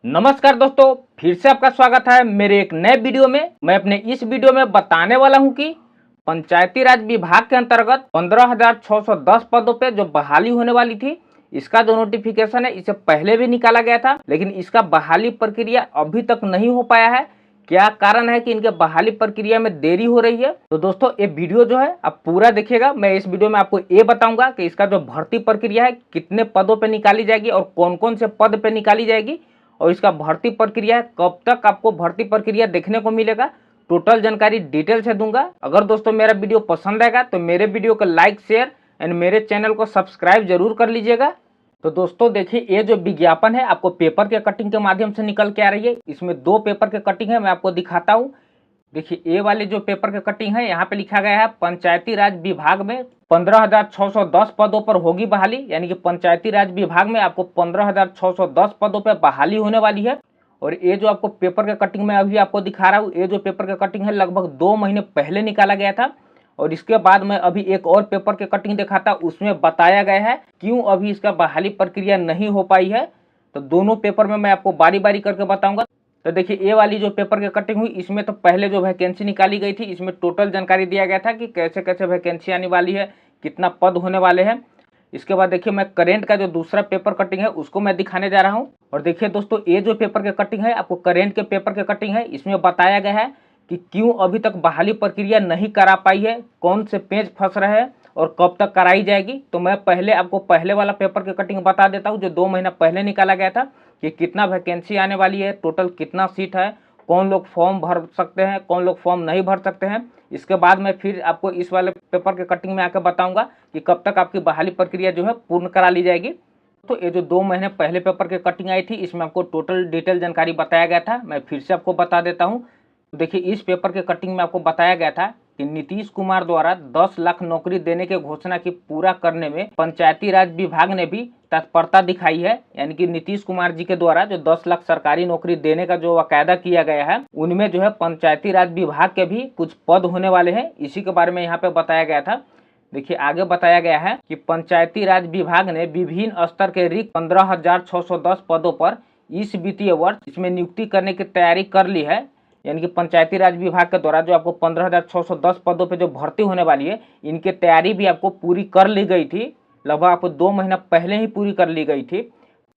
नमस्कार दोस्तों, फिर से आपका स्वागत है मेरे एक नए वीडियो में। मैं अपने इस वीडियो में बताने वाला हूं कि पंचायती राज विभाग के अंतर्गत 15,610 पदों पे जो बहाली होने वाली थी, इसका जो नोटिफिकेशन है इसे पहले भी निकाला गया था, लेकिन इसका बहाली प्रक्रिया अभी तक नहीं हो पाया है। क्या कारण है कि इनके बहाली प्रक्रिया में देरी हो रही है? तो दोस्तों ये वीडियो जो है आप पूरा देखिएगा। मैं इस वीडियो में आपको ये बताऊंगा कि इसका जो भर्ती प्रक्रिया है कितने पदों पे निकाली जाएगी और कौन कौन से पद पे निकाली जाएगी, और इसका भर्ती प्रक्रिया है कब तक आपको भर्ती प्रक्रिया देखने को मिलेगा। टोटल जानकारी डिटेल से दूंगा। अगर दोस्तों मेरा वीडियो पसंद आएगा तो मेरे वीडियो को लाइक, शेयर एंड मेरे चैनल को सब्सक्राइब जरूर कर लीजिएगा। तो दोस्तों देखिए, ये जो विज्ञापन है आपको पेपर के कटिंग के माध्यम से निकल के आ रही है। इसमें 2 पेपर के कटिंग है, मैं आपको दिखाता हूँ। देखिए, ये वाले जो पेपर के कटिंग है, यहाँ पे लिखा गया है पंचायती राज विभाग में 15,610 पदों पर होगी बहाली, यानी कि पंचायती राज विभाग में आपको 15,610 पदों पर बहाली होने वाली है। और ये जो आपको पेपर के कटिंग में अभी आपको दिखा रहा हूँ, ये जो पेपर के कटिंग है लगभग 2 महीने पहले निकाला गया था। और इसके बाद में अभी एक और पेपर के कटिंग देखा था, उसमें बताया गया है क्यों अभी इसका बहाली प्रक्रिया नहीं हो पाई है। तो दोनों पेपर में मैं आपको बारी बारी करके बताऊंगा। तो देखिए, ये वाली जो पेपर की कटिंग हुई, इसमें तो पहले जो वैकेंसी निकाली गई थी, इसमें टोटल जानकारी दिया गया था कि कैसे कैसे वैकेंसी आने वाली है, कितना पद होने वाले हैं। इसके बाद देखिए, मैं करेंट का जो दूसरा पेपर कटिंग है उसको मैं दिखाने जा रहा हूं। और देखिए दोस्तों, ये जो पेपर के कटिंग है आपको करेंट के पेपर के कटिंग है, इसमें बताया गया है कि क्यों अभी तक बहाली प्रक्रिया नहीं करा पाई है, कौन से पेज फंस रहे हैं और कब तक कराई जाएगी। तो मैं पहले आपको पहले वाला पेपर की कटिंग बता देता हूँ, जो 2 महीना पहले निकाला गया था, कि कितना वैकेंसी आने वाली है, टोटल कितना सीट है, कौन लोग फॉर्म भर सकते हैं, कौन लोग फॉर्म नहीं भर सकते हैं। इसके बाद मैं फिर आपको इस वाले पेपर के कटिंग में आकर बताऊंगा कि कब तक आपकी बहाली प्रक्रिया जो है पूर्ण करा ली जाएगी। तो ये जो 2 महीने पहले पेपर की कटिंग आई थी, इसमें आपको टोटल डिटेल जानकारी बताया गया था। मैं फिर से आपको बता देता हूँ। तो देखिए, इस पेपर के कटिंग में आपको बताया गया था कि नीतीश कुमार द्वारा 10 लाख नौकरी देने की घोषणा की पूरा करने में पंचायती राज विभाग ने भी तत्परता दिखाई है। यानी कि नीतीश कुमार जी के द्वारा जो 10 लाख सरकारी नौकरी देने का जो वायदा किया गया है, उनमें जो है पंचायती राज विभाग के भी कुछ पद होने वाले हैं। इसी के बारे में यहाँ पे बताया गया था। देखिए, आगे बताया गया है कि पंचायती राज विभाग ने विभिन्न स्तर के रिक्त 15,610 पदों पर इस वित्तीय वर्ष इसमें नियुक्ति करने की तैयारी कर ली है। यानी कि पंचायती राज विभाग के द्वारा जो आपको 15,610 पदों पे जो भर्ती होने वाली है, इनकी तैयारी भी आपको पूरी कर ली गई थी। लगभग आपको 2 महीना पहले ही पूरी कर ली गई थी।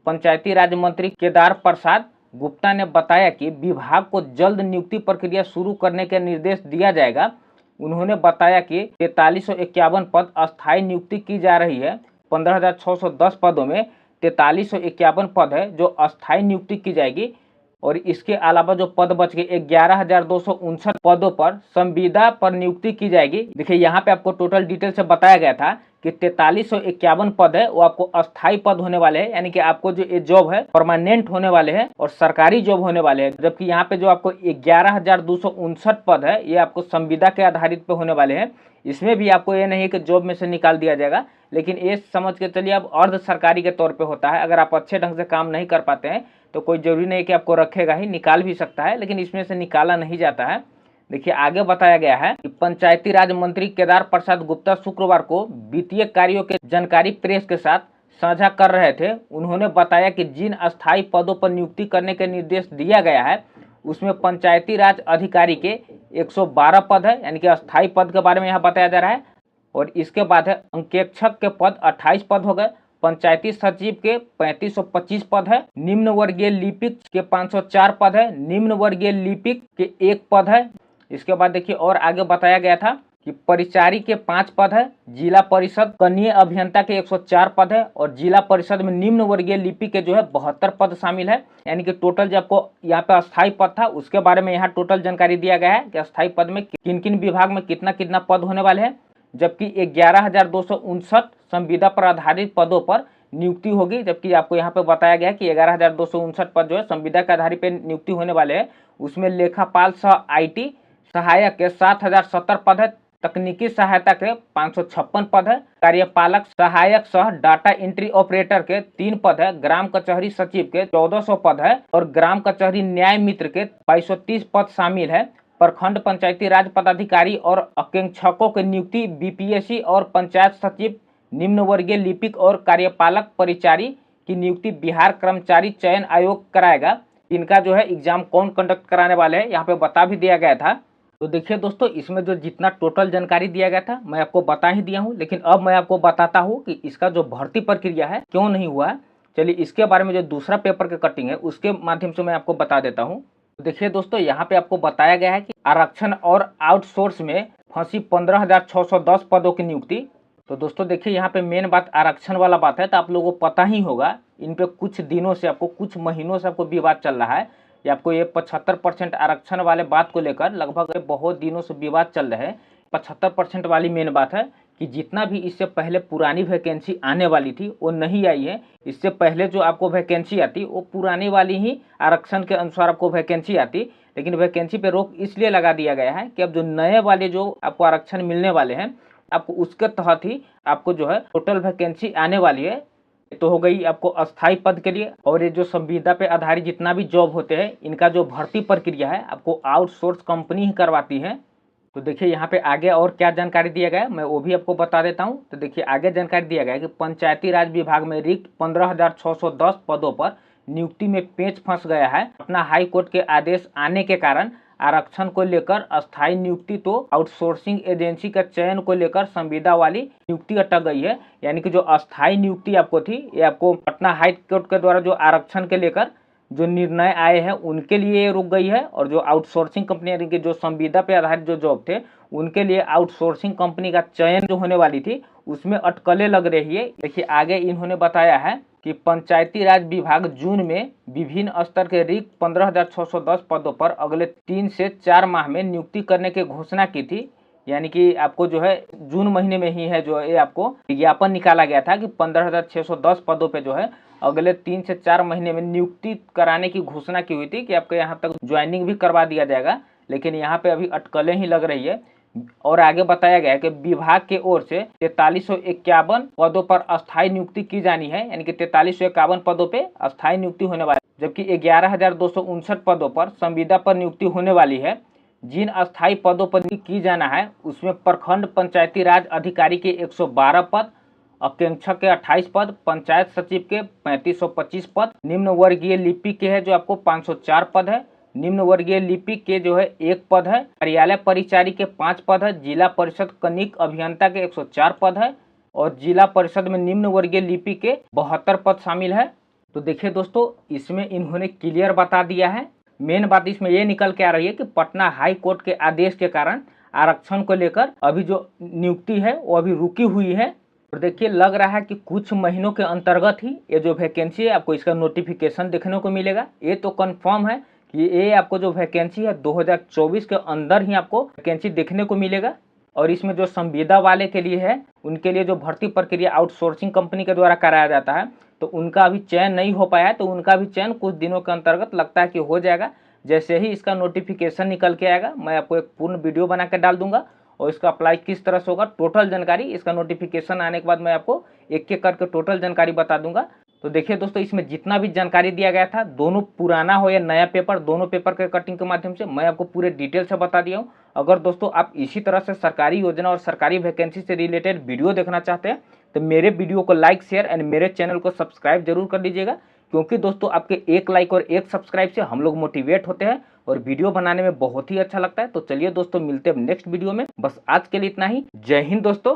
पंचायती राज मंत्री केदार प्रसाद गुप्ता ने बताया कि विभाग को जल्द नियुक्ति प्रक्रिया शुरू करने का निर्देश दिया जाएगा। उन्होंने बताया कि 4351 पद अस्थायी नियुक्ति की जा रही है। 15,610 पदों में 4351 पद है जो अस्थायी नियुक्ति की जाएगी। और इसके अलावा जो पद बच गए 11,259 पदों पर संविदा पर नियुक्ति की जाएगी। देखिए, यहाँ पे आपको टोटल डिटेल से बताया गया था कि 4351 पद है वो आपको अस्थायी पद होने वाले हैं, यानी कि आपको जो ये जॉब है परमानेंट होने वाले हैं और सरकारी जॉब होने वाले हैं। जबकि यहाँ पे जो आपको 11,259 पद है ये आपको संविदा के आधारित पे होने वाले हैं। इसमें भी आपको ये नहीं है कि जॉब में से निकाल दिया जाएगा, लेकिन ये समझ के चलिए अब अर्ध सरकारी के तौर पे होता है। अगर आप अच्छे ढंग से काम नहीं कर पाते हैं तो कोई जरूरी नहीं कि आपको रखेगा ही, निकाल भी सकता है, लेकिन इसमें से निकाला नहीं जाता है। देखिए, आगे बताया गया है कि पंचायती राज मंत्री केदार प्रसाद गुप्ता शुक्रवार को वित्तीय कार्यों के जानकारी प्रेस के साथ साझा कर रहे थे। उन्होंने बताया कि जिन अस्थायी पदों पर नियुक्ति करने के निर्देश दिया गया है उसमें पंचायती राज अधिकारी के 112 पद है, यानी कि अस्थायी पद के बारे में यहाँ बताया जा रहा है। और इसके बाद है अंकेक्षक के पद 28 पद हो गए, पंचायती सचिव के 3525 पद है, निम्न वर्गीय लिपिक के 504 पद है, निम्न वर्गीय लिपिक के 1 पद है। इसके बाद देखिए, और आगे बताया गया था कि परिचारी के 5 पद है, जिला परिषद कनीय अभियंता के 104 पद है, और जिला परिषद में निम्न वर्गीय लिपिक के जो है 72 पद शामिल है। यानी कि टोटल जो आपको यहाँ पे अस्थायी पद था उसके बारे में यहाँ टोटल जानकारी दिया गया है कि अस्थायी पद में किन किन विभाग में कितना कितना पद होने वाले हैं। जबकि 11,259 संविदा पर आधारित पदों पर नियुक्ति होगी। जबकि आपको यहाँ पे बताया गया कि 11,259 पद जो है संविदा के आधार पर नियुक्ति होने वाले हैं। उसमें लेखापाल सह IT सहायक के 7,070 पद है, तकनीकी सहायता के 556 पद है, कार्यपालक सहायक सह डाटा एंट्री ऑपरेटर के 3 पद है, ग्राम कचहरी सचिव के 1400 पद है और ग्राम कचहरी न्याय मित्र के 2230 पद शामिल है। प्रखंड पंचायती राज पदाधिकारी और अंकेक्षकों की नियुक्ति BPSC और पंचायत सचिव, निम्न वर्गीय लिपिक और कार्यपालक परिचारी की नियुक्ति बिहार कर्मचारी चयन आयोग कराएगा। इनका जो है एग्जाम कौन कंडक्ट कराने वाले हैं यहाँ पे बता भी दिया गया था। तो देखिए दोस्तों, इसमें जो जितना टोटल जानकारी दिया गया था मैं आपको बता ही दिया हूँ, लेकिन अब मैं आपको बताता हूँ कि इसका जो भर्ती प्रक्रिया है क्यों नहीं हुआ है। चलिए इसके बारे में जो दूसरा पेपर का कटिंग है उसके माध्यम से मैं आपको बता देता हूँ। तो देखिए दोस्तों, यहाँ पे आपको बताया गया है कि आरक्षण और आउटसोर्स में फंसी 15,610 पदों की नियुक्ति। तो दोस्तों देखिए, यहाँ पे मेन बात आरक्षण वाला बात है, तो आप लोगों को पता ही होगा इन पे कुछ दिनों से आपको, कुछ महीनों से आपको विवाद चल रहा है। ये आपको ये 75% आरक्षण वाले बात को लेकर लगभग बहुत दिनों से विवाद चल रहे हैं। 75% वाली मेन बात है कि जितना भी इससे पहले पुरानी वैकेंसी आने वाली थी वो नहीं आई है। इससे पहले जो आपको वैकेंसी आती वो पुरानी वाली ही आरक्षण के अनुसार आपको वैकेंसी आती, लेकिन वैकेंसी पे रोक इसलिए लगा दिया गया है कि अब जो नए वाले जो आपको आरक्षण मिलने वाले हैं आपको उसके तहत ही आपको जो है टोटल वैकेंसी आने वाली है। तो हो गई आपको अस्थाई पद के लिए, और ये जो संविदा पे आधारित जितना भी जॉब होते हैं इनका जो भर्ती प्रक्रिया है आपको आउटसोर्स कंपनी ही करवाती है। तो देखिए यहाँ पे आगे और क्या जानकारी दिया गया है मैं वो भी आपको बता देता हूँ। तो देखिए आगे जानकारी दिया गया है कि पंचायती राज विभाग में रिक्त 15,610 पदों पर नियुक्ति में पेच फंस गया है। अपना हाई कोर्ट के आदेश आने के कारण आरक्षण को लेकर अस्थायी नियुक्ति तो आउटसोर्सिंग एजेंसी का चयन को लेकर संविदा वाली नियुक्ति अटक गई है। यानी कि जो अस्थायी नियुक्ति आपको थी ये आपको पटना हाई कोर्ट के द्वारा जो आरक्षण के लेकर जो निर्णय आए हैं उनके लिए रुक गई है, और जो आउटसोर्सिंग कंपनी यानी कि जो संविदा पे आधारित जो जॉब थे उनके लिए आउटसोर्सिंग कंपनी का चयन जो होने वाली थी उसमें अटकलें लग रही है। देखिए आगे इन्होंने बताया है कि पंचायती राज विभाग जून में विभिन्न स्तर के रिक्त 15,610 पदों पर अगले 3 से 4 माह में नियुक्ति करने की घोषणा की थी। यानी कि आपको जो है जून महीने में ही है जो ये आपको विज्ञापन निकाला गया था कि 15,610 पदों पे जो है अगले 3 से 4 महीने में नियुक्ति कराने की घोषणा की हुई थी कि आपको यहाँ तक ज्वाइनिंग भी करवा दिया जाएगा, लेकिन यहाँ पे अभी अटकलें ही लग रही है। और आगे बताया गया है कि विभाग के ओर से 4351 पदों पर अस्थायी नियुक्ति की जानी है, यानी कि 4351 पदों पे अस्थायी नियुक्ति होने वाली, जबकि 11,259 पदों पर संविदा पर नियुक्ति होने वाली है। जिन अस्थायी पदों पर की जाना है उसमें प्रखंड पंचायती राज अधिकारी के 112 पद, अकेंक्षक के 28 पद, पंचायत सचिव के 3525 पद, निम्न वर्गीय लिपिक के है जो आपको 504 पद है, निम्न वर्गीय लिपिक के जो है 1 पद है, कार्यालय परिचारी के 5 पद है, जिला परिषद कनिक अभियंता के 104 पद है, और जिला परिषद में निम्न वर्गीय लिपिक के 72 पद शामिल है। तो देखिए दोस्तों, इसमें इन्होंने क्लियर बता दिया है। मेन बात इसमें ये निकल के आ रही है कि पटना हाई कोर्ट के आदेश के कारण आरक्षण को लेकर अभी जो नियुक्ति है वो अभी रुकी हुई है। और देखिए लग रहा है कि कुछ महीनों के अंतर्गत ही ये जो वैकेंसी है आपको इसका नोटिफिकेशन देखने को मिलेगा। ये तो कंफर्म है कि ये आपको जो वैकेंसी है 2024 के अंदर ही आपको वैकेंसी देखने को मिलेगा। और इसमें जो संविदा वाले के लिए है उनके लिए जो भर्ती प्रक्रिया आउटसोर्सिंग कंपनी के द्वारा कराया जाता है तो उनका अभी चयन नहीं हो पाया है, तो उनका भी चयन कुछ दिनों के अंतर्गत लगता है कि हो जाएगा। जैसे ही इसका नोटिफिकेशन निकल के आएगा मैं आपको एक पूर्ण वीडियो बना के डाल दूंगा, और इसका अप्लाई किस तरह से होगा टोटल जानकारी इसका नोटिफिकेशन आने के बाद मैं आपको एक एक करके टोटल जानकारी बता दूंगा। तो देखिए दोस्तों, इसमें जितना भी जानकारी दिया गया था, दोनों पुराना हो या नया पेपर, दोनों पेपर के कटिंग के माध्यम से मैं आपको पूरे डिटेल से बता दिया हूँ। अगर दोस्तों आप इसी तरह से सरकारी योजना और सरकारी वैकेंसी से रिलेटेड वीडियो देखना चाहते हैं तो मेरे वीडियो को लाइक, शेयर एंड मेरे चैनल को सब्सक्राइब जरूर कर लीजिएगा, क्योंकि दोस्तों आपके एक लाइक और एक सब्सक्राइब से हम लोग मोटिवेट होते हैं और वीडियो बनाने में बहुत ही अच्छा लगता है। तो चलिए दोस्तों, मिलते हैं नेक्स्ट वीडियो में। बस आज के लिए इतना ही। जय हिंद दोस्तों।